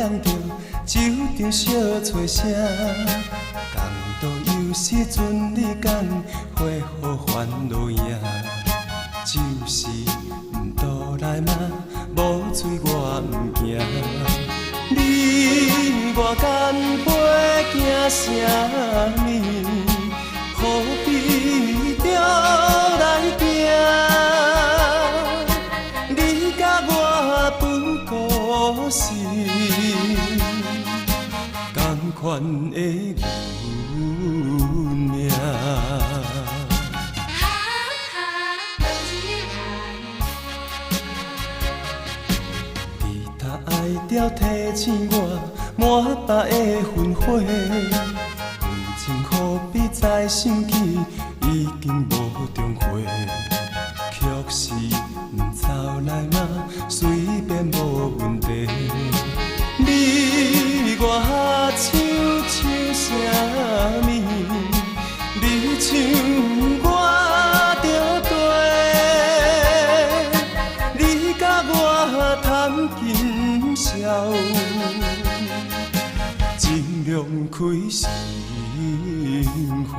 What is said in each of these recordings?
点着，酒中小吹声。共度有时阵你敢会予烦恼影？就是毋倒来嘛，无醉我毋惊。你我干杯惊啥物？何必着来行？你甲我不过是同款的运命。你若爱着提醒我满腹的愤悔。情何必再想起，已经无重回。却是毋走来嘛，随便无问题。你我合唱唱啥物？你唱我着对，你甲我谈今宵，尽量开心。花。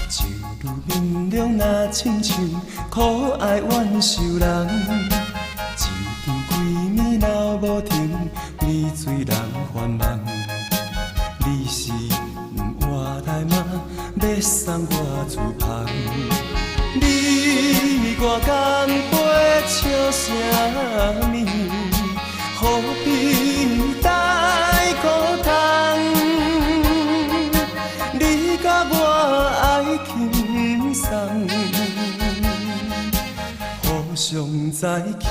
酒如面容若亲像可爱怨愁人，一场鬼暝闹无停，你醉人烦梦。你是毋活来吗？要送我厝旁。你我干杯笑啥物？何必带苦痛？你甲我爱轻松，互相在轻。